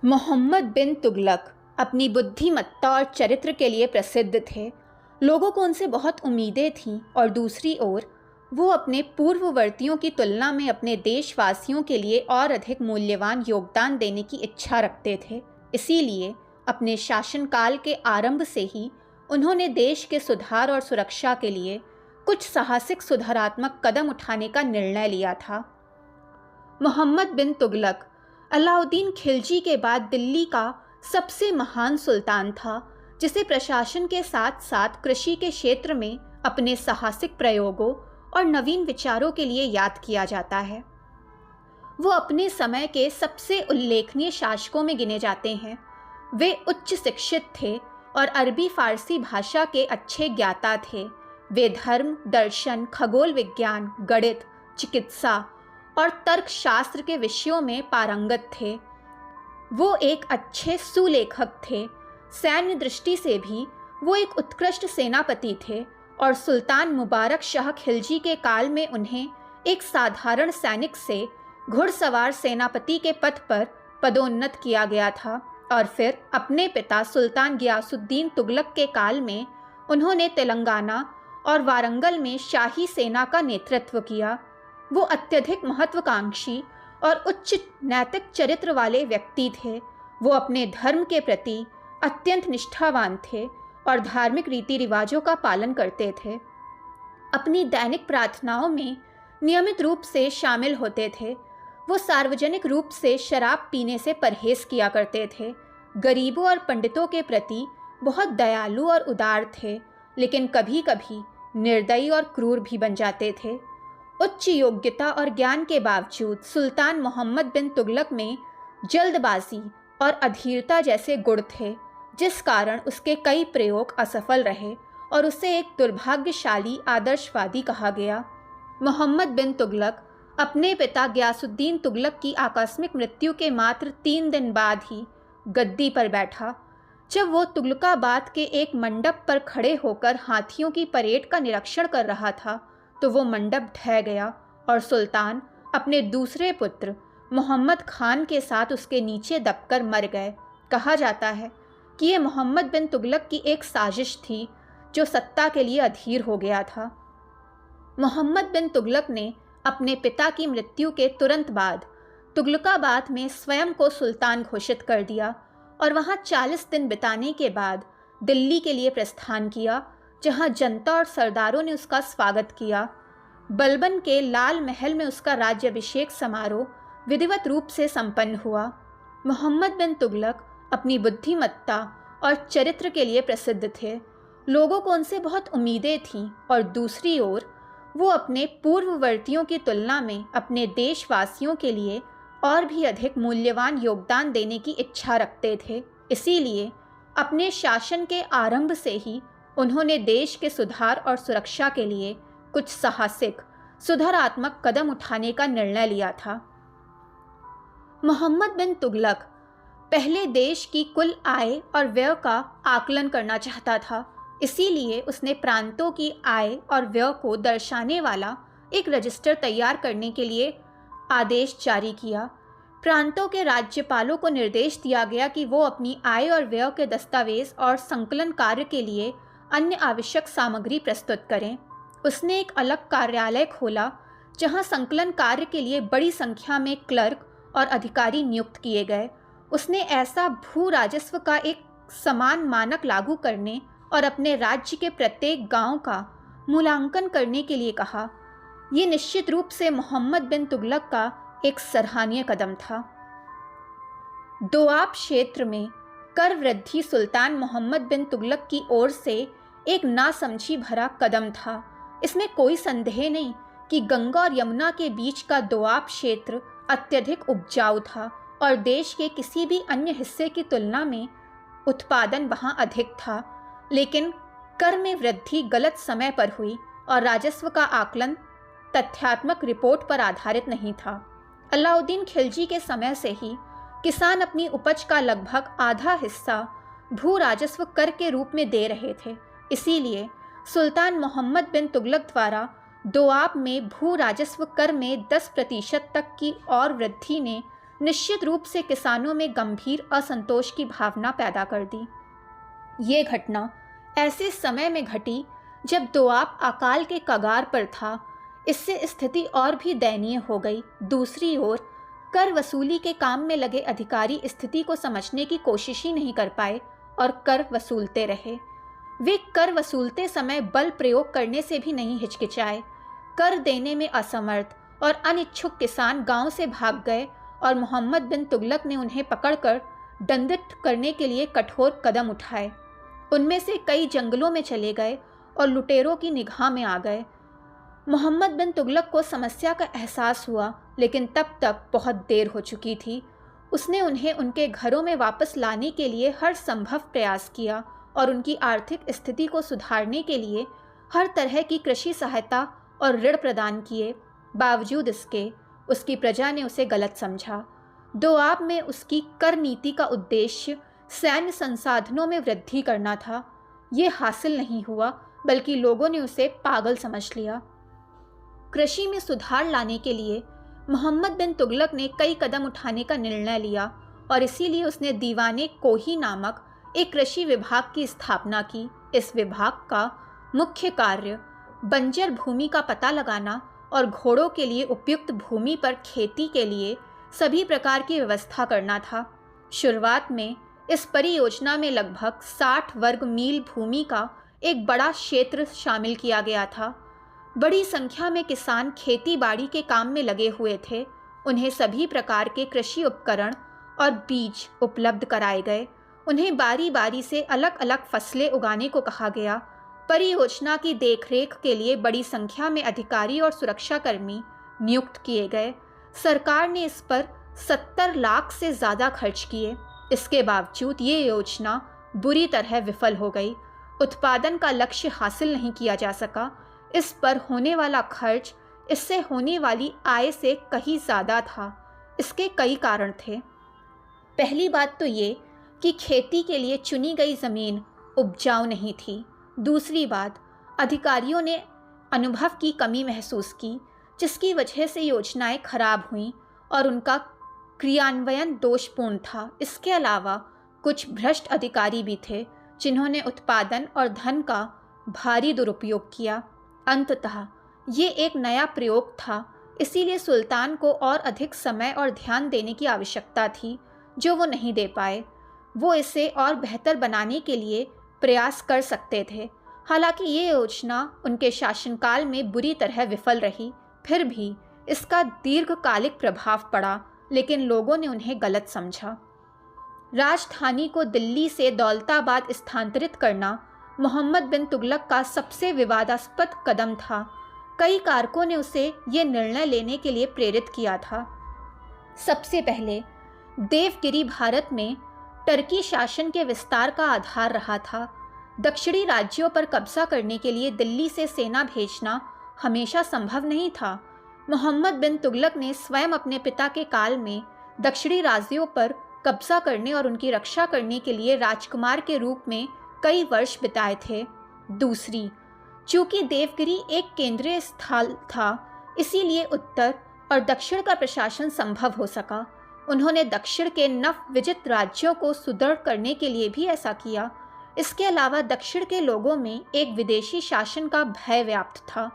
मोहम्मद बिन तुगलक अपनी बुद्धिमत्ता और चरित्र के लिए प्रसिद्ध थे। लोगों को उनसे बहुत उम्मीदें थीं और दूसरी ओर वो अपने पूर्ववर्तियों की तुलना में अपने देशवासियों के लिए और अधिक मूल्यवान योगदान देने की इच्छा रखते थे। इसीलिए अपने शासनकाल के आरंभ से ही उन्होंने देश के सुधार और सुरक्षा के लिए कुछ साहसिक सुधारात्मक कदम उठाने का निर्णय लिया था। मोहम्मद बिन तुगलक अलाउद्दीन खिलजी के बाद दिल्ली का सबसे महान सुल्तान था, जिसे प्रशासन के साथ साथ कृषि के क्षेत्र में अपने साहसिक प्रयोगों और नवीन विचारों के लिए याद किया जाता है। वो अपने समय के सबसे उल्लेखनीय शासकों में गिने जाते हैं। वे उच्च शिक्षित थे और अरबी फारसी भाषा के अच्छे ज्ञाता थे। वे धर्म, दर्शन, खगोल विज्ञान, गणित, चिकित्सा और तर्कशास्त्र के विषयों में पारंगत थे। वो एक अच्छे सुलेखक थे। सैन्य दृष्टि से भी वो एक उत्कृष्ट सेनापति थे और सुल्तान मुबारक शाह खिलजी के काल में उन्हें एक साधारण सैनिक से घुड़सवार सेनापति के पद पर पदोन्नत किया गया था और फिर अपने पिता सुल्तान गियासुद्दीन तुगलक के काल में उन्होंने तेलंगाना और वारंगल में शाही सेना का नेतृत्व किया। वो अत्यधिक महत्वाकांक्षी और उच्च नैतिक चरित्र वाले व्यक्ति थे। वो अपने धर्म के प्रति अत्यंत निष्ठावान थे और धार्मिक रीति रिवाजों का पालन करते थे। अपनी दैनिक प्रार्थनाओं में नियमित रूप से शामिल होते थे। वो सार्वजनिक रूप से शराब पीने से परहेज किया करते थे। गरीबों और पंडितों के प्रति बहुत दयालु और उदार थे, लेकिन कभी कभी निर्दयी और क्रूर भी बन जाते थे। उच्च योग्यता और ज्ञान के बावजूद सुल्तान मोहम्मद बिन तुगलक में जल्दबाजी और अधीरता जैसे गुण थे, जिस कारण उसके कई प्रयोग असफल रहे और उसे एक दुर्भाग्यशाली आदर्शवादी कहा गया। मोहम्मद बिन तुगलक अपने पिता गियासुद्दीन तुगलक की आकस्मिक मृत्यु के मात्र 3 दिन बाद ही गद्दी पर बैठा। जब वो तुगलकाबाद के एक मंडप पर खड़े होकर हाथियों की परेड का निरीक्षण कर रहा था, तो वो मंडप ढह गया और सुल्तान अपने दूसरे पुत्र मोहम्मद खान के साथ उसके नीचे दबकर मर गए। कहा जाता है कि ये मोहम्मद बिन तुगलक की एक साजिश थी, जो सत्ता के लिए अधीर हो गया था। मोहम्मद बिन तुगलक ने अपने पिता की मृत्यु के तुरंत बाद तुगलकाबाद में स्वयं को सुल्तान घोषित कर दिया और वहाँ 40 दिन बिताने के बाद दिल्ली के लिए प्रस्थान किया, जहाँ जनता और सरदारों ने उसका स्वागत किया। बलबन के लाल महल में उसका राज्याभिषेक समारोह विधिवत रूप से संपन्न हुआ। मोहम्मद बिन तुगलक अपनी बुद्धिमत्ता और चरित्र के लिए प्रसिद्ध थे। लोगों को उनसे बहुत उम्मीदें थीं और दूसरी ओर वो अपने पूर्ववर्तियों की तुलना में अपने देशवासियों के लिए और भी अधिक मूल्यवान योगदान देने की इच्छा रखते थे। इसीलिए अपने शासन के आरंभ से ही उन्होंने देश के सुधार और सुरक्षा के लिए कुछ साहसिक सुधारात्मक कदम उठाने का निर्णय लिया था। मोहम्मद बिन तुगलक पहले देश की कुल आय और व्यय का आकलन करना चाहता था। इसीलिए उसने प्रांतों की आय और व्यय को दर्शाने वाला एक रजिस्टर तैयार करने के लिए आदेश जारी किया। प्रांतों के राज्यपालों को निर्देश दिया गया कि वो अपनी आय और व्यय के दस्तावेज और संकलन कार्य के लिए अन्य आवश्यक सामग्री प्रस्तुत करें। उसने एक अलग कार्यालय खोला, जहां संकलन कार्य के लिए बड़ी संख्या में क्लर्क और अधिकारी नियुक्त किए गए। उसने ऐसा भू राजस्व का एक समान मानक लागू करने और अपने राज्य के प्रत्येक गांव का मूल्यांकन करने के लिए कहा। ये निश्चित रूप से मोहम्मद बिन तुगलक का एक सराहनीय कदम था। दोआब क्षेत्र में कर वृद्धि सुल्तान मोहम्मद बिन तुगलक की ओर से एक नासमझी भरा कदम था। इसमें कोई संदेह नहीं कि गंगा और यमुना के बीच का दोआब क्षेत्र अत्यधिक उपजाऊ था और देश के किसी भी अन्य हिस्से की तुलना में उत्पादन वहाँ अधिक था। लेकिन कर में वृद्धि गलत समय पर हुई और राजस्व का आकलन तथ्यात्मक रिपोर्ट पर आधारित नहीं था। अलाउद्दीन खिलजी के समय से ही किसान अपनी उपज का लगभग आधा हिस्सा भू राजस्व कर के रूप में दे रहे थे। इसीलिए सुल्तान मोहम्मद बिन तुगलक द्वारा दोआब में भू राजस्व कर में 10% तक की और वृद्धि ने निश्चित रूप से किसानों में गंभीर असंतोष की भावना पैदा कर दी। ये घटना ऐसे समय में घटी जब दोआब अकाल के कगार पर था। इससे स्थिति और भी दयनीय हो गई। दूसरी ओर कर वसूली के काम में लगे अधिकारी स्थिति को समझने की कोशिश ही नहीं कर पाए और कर वसूलते रहे। वे कर वसूलते समय बल प्रयोग करने से भी नहीं हिचकिचाए। कर देने में असमर्थ और अनिच्छुक किसान गांव से भाग गए और मोहम्मद बिन तुगलक ने उन्हें पकड़कर दंडित करने के लिए कठोर कदम उठाए। उनमें से कई जंगलों में चले गए और लुटेरों की निगाह में आ गए। मोहम्मद बिन तुगलक को समस्या का एहसास हुआ, लेकिन तब तक बहुत देर हो चुकी थी। उसने उन्हें उनके घरों में वापस लाने के लिए हर संभव प्रयास किया और उनकी आर्थिक स्थिति को सुधारने के लिए हर तरह की कृषि सहायता और ऋण प्रदान किए। बावजूद इसके उसकी प्रजा ने उसे गलत समझा। दोआब में उसकी कर नीति का उद्देश्य सैन्य संसाधनों में वृद्धि करना था। ये हासिल नहीं हुआ, बल्कि लोगों ने उसे पागल समझ लिया। कृषि में सुधार लाने के लिए मोहम्मद बिन तुगलक ने कई कदम उठाने का निर्णय लिया और इसीलिए उसने दीवाने कोही नामक एक कृषि विभाग की स्थापना की। इस विभाग का मुख्य कार्य बंजर भूमि का पता लगाना और घोड़ों के लिए उपयुक्त भूमि पर खेती के लिए सभी प्रकार की व्यवस्था करना था। शुरुआत में इस परियोजना में लगभग 60 वर्ग मील भूमि का एक बड़ा क्षेत्र शामिल किया गया था। बड़ी संख्या में किसान खेती बाड़ी के काम में लगे हुए थे। उन्हें सभी प्रकार के कृषि उपकरण और बीज उपलब्ध कराए गए। उन्हें बारी बारी से अलग अलग फसलें उगाने को कहा गया। परियोजना की देखरेख के लिए बड़ी संख्या में अधिकारी और सुरक्षाकर्मी नियुक्त किए गए। सरकार ने इस पर 70 लाख से ज़्यादा खर्च किए। इसके बावजूद ये योजना बुरी तरह विफल हो गई। उत्पादन का लक्ष्य हासिल नहीं किया जा सका। इस पर होने वाला खर्च इससे होने वाली आय से कहीं ज़्यादा था। इसके कई कारण थे। पहली बात तो ये कि खेती के लिए चुनी गई ज़मीन उपजाऊ नहीं थी। दूसरी बात, अधिकारियों ने अनुभव की कमी महसूस की, जिसकी वजह से योजनाएं खराब हुईं और उनका क्रियान्वयन दोषपूर्ण था। इसके अलावा कुछ भ्रष्ट अधिकारी भी थे जिन्होंने उत्पादन और धन का भारी दुरुपयोग किया। अंततः ये एक नया प्रयोग था, इसीलिए सुल्तान को और अधिक समय और ध्यान देने की आवश्यकता थी, जो वो नहीं दे पाए। वो इसे और बेहतर बनाने के लिए प्रयास कर सकते थे। हालांकि ये योजना उनके शासनकाल में बुरी तरह विफल रही, फिर भी इसका दीर्घकालिक प्रभाव पड़ा, लेकिन लोगों ने उन्हें गलत समझा। राजधानी को दिल्ली से दौलताबाद स्थानांतरित करना मोहम्मद बिन तुगलक का सबसे विवादास्पद कदम था। कई कारकों ने उसे ये निर्णय लेने के लिए प्रेरित किया था। सबसे पहले, देवगिरी भारत में टर्की शासन के विस्तार का आधार रहा था। दक्षिणी राज्यों पर कब्जा करने के लिए दिल्ली से सेना भेजना हमेशा संभव नहीं था। मोहम्मद बिन तुगलक ने स्वयं अपने पिता के काल में दक्षिणी राज्यों पर कब्जा करने और उनकी रक्षा करने के लिए राजकुमार के रूप में कई वर्ष बिताए थे। दूसरी, चूंकि देवगिरी एक केंद्रीय स्थल था, इसीलिए उत्तर और दक्षिण का प्रशासन संभव हो सका। उन्होंने दक्षिण के नवविजित राज्यों को सुदृढ़ करने के लिए भी ऐसा किया। इसके अलावा दक्षिण के लोगों में एक विदेशी शासन का भय व्याप्त था।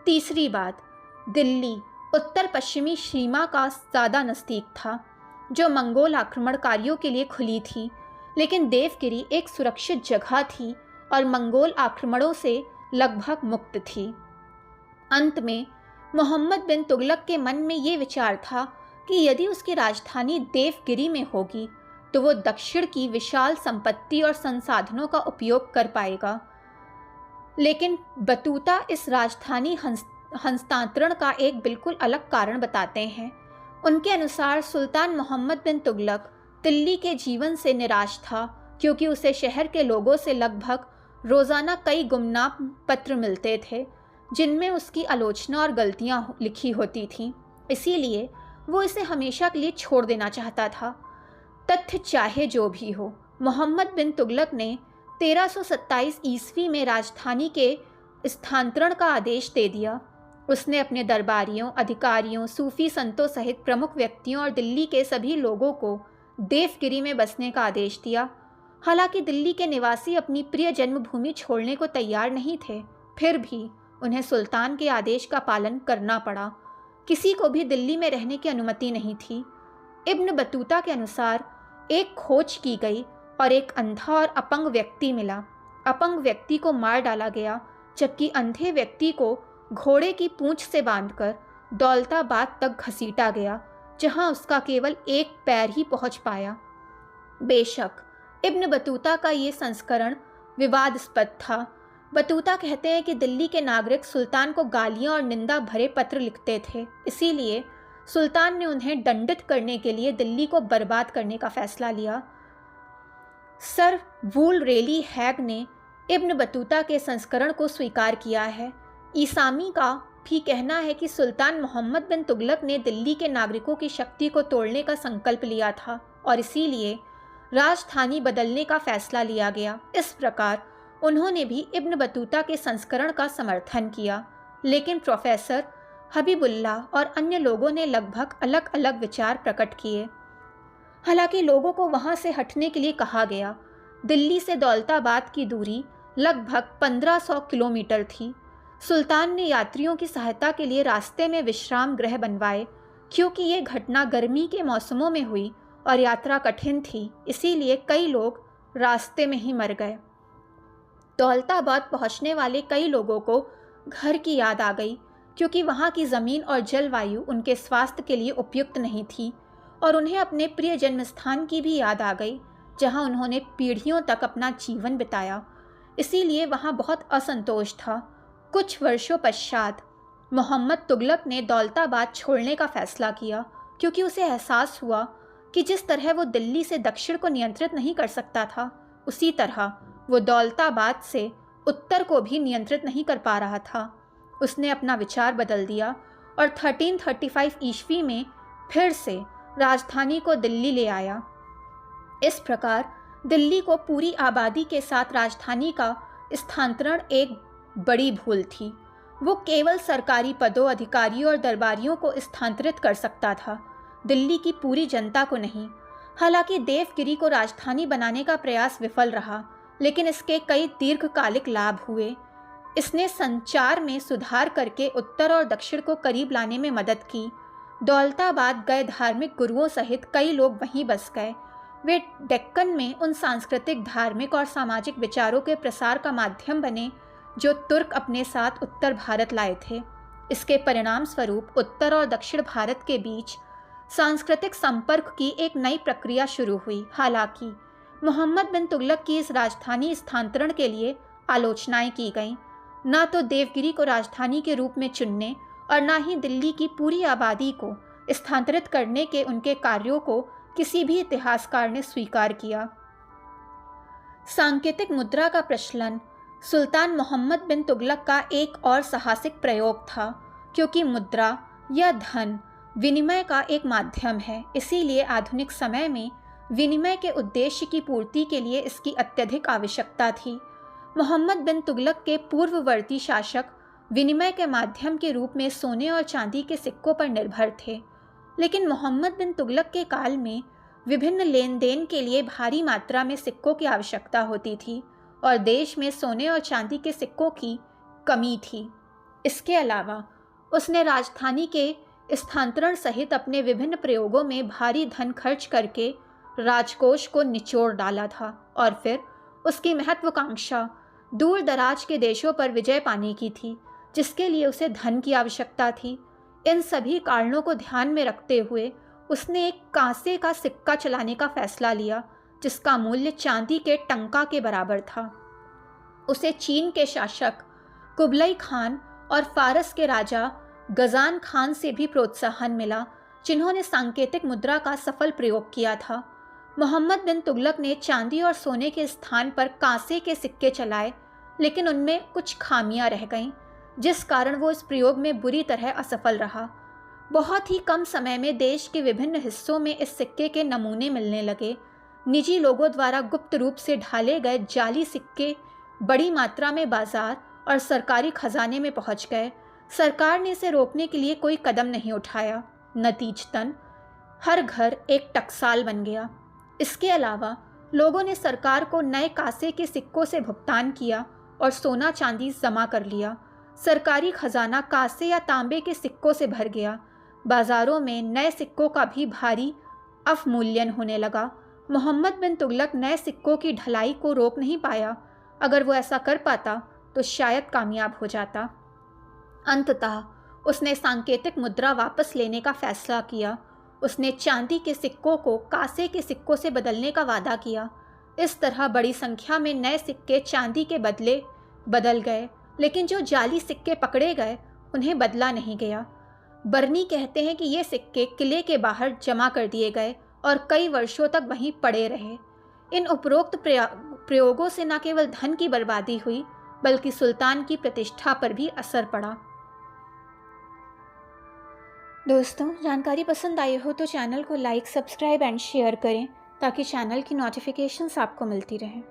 तीसरी बात, दिल्ली उत्तर पश्चिमी सीमा का ज़्यादा नज़दीक था, जो मंगोल आक्रमणकारियों के लिए खुली थी, लेकिन देवगिरी एक सुरक्षित जगह थी और मंगोल आक्रमणों से लगभग मुक्त थी। अंत में मोहम्मद बिन तुगलक के मन में ये विचार था कि यदि उसकी राजधानी देवगिरी में होगी तो वो दक्षिण की विशाल संपत्ति और संसाधनों का उपयोग कर पाएगा। लेकिन बतूता इस राजधानी हस्तांतरण का एक बिल्कुल अलग कारण बताते हैं। उनके अनुसार सुल्तान मोहम्मद बिन तुगलक दिल्ली के जीवन से निराश था, क्योंकि उसे शहर के लोगों से लगभग रोज़ाना कई गुमनाम पत्र मिलते थे जिनमें उसकी आलोचना और गलतियां लिखी होती थीं। इसीलिए वो इसे हमेशा के लिए छोड़ देना चाहता था। तथ्य चाहे जो भी हो, मोहम्मद बिन तुगलक ने 1327 ईस्वी में राजधानी के स्थानांतरण का आदेश दे दिया। उसने अपने दरबारियों, अधिकारियों, सूफी संतों सहित प्रमुख व्यक्तियों और दिल्ली के सभी लोगों को देवगिरी में बसने का आदेश दिया। हालांकि दिल्ली के निवासी अपनी प्रिय जन्मभूमि छोड़ने को तैयार नहीं थे, फिर भी उन्हें सुल्तान के आदेश का पालन करना पड़ा। किसी को भी दिल्ली में रहने की अनुमति नहीं थी। इब्न बतूता के अनुसार एक खोज की गई और एक अंधा और अपंग व्यक्ति मिला। अपंग व्यक्ति को मार डाला गया, जबकि अंधे व्यक्ति को घोड़े की पूंछ से बांधकर दौलताबाद तक घसीटा गया, जहां उसका केवल एक पैर ही पहुंच पाया। बेशक इब्न बतूता का ये संस्करण विवादास्पद था। बतूता कहते हैं कि दिल्ली के नागरिक सुल्तान को गालियां और निंदा भरे पत्र लिखते थे, इसीलिए सुल्तान ने उन्हें दंडित करने के लिए दिल्ली को बर्बाद करने का फैसला लिया। सर वूल रेली हैग ने इब्न बतूता के संस्करण को स्वीकार किया है। ईसामी का भी कहना है कि सुल्तान मोहम्मद बिन तुगलक ने दिल्ली के नागरिकों की शक्ति को तोड़ने का संकल्प लिया था और इसीलिए राजधानी बदलने का फैसला लिया गया। इस प्रकार उन्होंने भी इब्न बतूता के संस्करण का समर्थन किया, लेकिन प्रोफेसर हबीबुल्लाह और अन्य लोगों ने लगभग अलग अलग विचार प्रकट किए। हालांकि लोगों को वहां से हटने के लिए कहा गया। दिल्ली से दौलताबाद की दूरी लगभग 1500 किलोमीटर थी। सुल्तान ने यात्रियों की सहायता के लिए रास्ते में विश्राम गृह बनवाए। क्योंकि ये घटना गर्मी के मौसमों में हुई और यात्रा कठिन थी, इसीलिए कई लोग रास्ते में ही मर गए। दौलताबाद पहुंचने वाले कई लोगों को घर की याद आ गई, क्योंकि वहां की ज़मीन और जलवायु उनके स्वास्थ्य के लिए उपयुक्त नहीं थी और उन्हें अपने प्रिय जन्मस्थान की भी याद आ गई, जहां उन्होंने पीढ़ियों तक अपना जीवन बिताया। इसीलिए वहां बहुत असंतोष था। कुछ वर्षों पश्चात मोहम्मद तुगलक ने दौलताबाद छोड़ने का फैसला किया, क्योंकि उसे एहसास हुआ कि जिस तरह वो दिल्ली से दक्षिण को नियंत्रित नहीं कर सकता था, उसी तरह वो दौलताबाद से उत्तर को भी नियंत्रित नहीं कर पा रहा था। उसने अपना विचार बदल दिया और 1335 ईस्वी में फिर से राजधानी को दिल्ली ले आया। इस प्रकार दिल्ली को पूरी आबादी के साथ राजधानी का स्थानांतरण एक बड़ी भूल थी। वो केवल सरकारी पदों, अधिकारियों और दरबारियों को स्थानांतरित कर सकता था, दिल्ली की पूरी जनता को नहीं। हालांकि देवगिरी को राजधानी बनाने का प्रयास विफल रहा, लेकिन इसके कई दीर्घकालिक लाभ हुए। इसने संचार में सुधार करके उत्तर और दक्षिण को करीब लाने में मदद की। दौलताबाद गए धार्मिक गुरुओं सहित कई लोग वहीं बस गए। वे डेक्कन में उन सांस्कृतिक, धार्मिक और सामाजिक विचारों के प्रसार का माध्यम बने जो तुर्क अपने साथ उत्तर भारत लाए थे। इसके परिणाम स्वरूप उत्तर और दक्षिण भारत के बीच सांस्कृतिक संपर्क की एक नई प्रक्रिया शुरू हुई। हालांकि मोहम्मद बिन तुगलक की इस राजधानी स्थानांतरण के लिए आलोचनाएं की गईं। न तो देवगिरी को राजधानी के रूप में चुनने और न ही दिल्ली की पूरी आबादी को स्थानांतरित करने के उनके कार्यों को किसी भी इतिहासकार ने स्वीकार किया। सांकेतिक मुद्रा का प्रचलन सुल्तान मोहम्मद बिन तुगलक का एक और साहसिक प्रयोग था, क्योंकि मुद्रा या धन विनिमय का एक माध्यम है, इसीलिए आधुनिक समय में विनिमय के उद्देश्य की पूर्ति के लिए इसकी अत्यधिक आवश्यकता थी। मोहम्मद बिन तुगलक के पूर्ववर्ती शासक विनिमय के माध्यम के रूप में सोने और चांदी के सिक्कों पर निर्भर थे, लेकिन मोहम्मद बिन तुगलक के काल में विभिन्न लेन देन के लिए भारी मात्रा में सिक्कों की आवश्यकता होती थी और देश में सोने और चांदी के सिक्कों की कमी थी। इसके अलावा उसने राजधानी के स्थानांतरण सहित अपने विभिन्न प्रयोगों में भारी धन खर्च करके राजकोष को निचोड़ डाला था और फिर उसकी महत्वाकांक्षा दूर दराज के देशों पर विजय पाने की थी, जिसके लिए उसे धन की आवश्यकता थी। इन सभी कारणों को ध्यान में रखते हुए उसने एक कांसे का सिक्का चलाने का फैसला लिया, जिसका मूल्य चांदी के टंका के बराबर था। उसे चीन के शासक कुबलई खान और फारस के राजा गजान खान से भी प्रोत्साहन मिला, जिन्होंने सांकेतिक मुद्रा का सफल प्रयोग किया था। मोहम्मद बिन तुगलक ने चांदी और सोने के स्थान पर कांसे के सिक्के चलाए, लेकिन उनमें कुछ खामियां रह गईं, जिस कारण वो इस प्रयोग में बुरी तरह असफल रहा। बहुत ही कम समय में देश के विभिन्न हिस्सों में इस सिक्के के नमूने मिलने लगे। निजी लोगों द्वारा गुप्त रूप से ढाले गए जाली सिक्के बड़ी मात्रा में बाजार और सरकारी खजाने में पहुंच गए, सरकार ने इसे रोकने के लिए कोई कदम नहीं उठाया। नतीजतन हर घर एक टकसाल बन गया। इसके अलावा लोगों ने सरकार को नए कांसे के सिक्कों से भुगतान किया और सोना चांदी जमा कर लिया। सरकारी खजाना कांसे या तांबे के सिक्कों से भर गया। बाजारों में नए सिक्कों का भी भारी अवमूल्यन होने लगा। मोहम्मद बिन तुगलक नए सिक्कों की ढलाई को रोक नहीं पाया। अगर वो ऐसा कर पाता तो शायद कामयाब हो जाता। अंततः उसने सांकेतिक मुद्रा वापस लेने का फैसला किया। उसने चांदी के सिक्कों को कांसे के सिक्कों से बदलने का वादा किया। इस तरह बड़ी संख्या में नए सिक्के चांदी के बदले बदल गए, लेकिन जो जाली सिक्के पकड़े गए उन्हें बदला नहीं गया। बर्नी कहते हैं कि ये सिक्के किले के बाहर जमा कर दिए गए और कई वर्षों तक वहीं पड़े रहे। इन उपरोक्त प्रयोगों से न केवल धन की बर्बादी हुई, बल्कि सुल्तान की प्रतिष्ठा पर भी असर पड़ा। दोस्तों, जानकारी पसंद आई हो तो चैनल को लाइक, सब्सक्राइब एंड शेयर करें ताकि चैनल की नोटिफिकेशंस आपको मिलती रहें।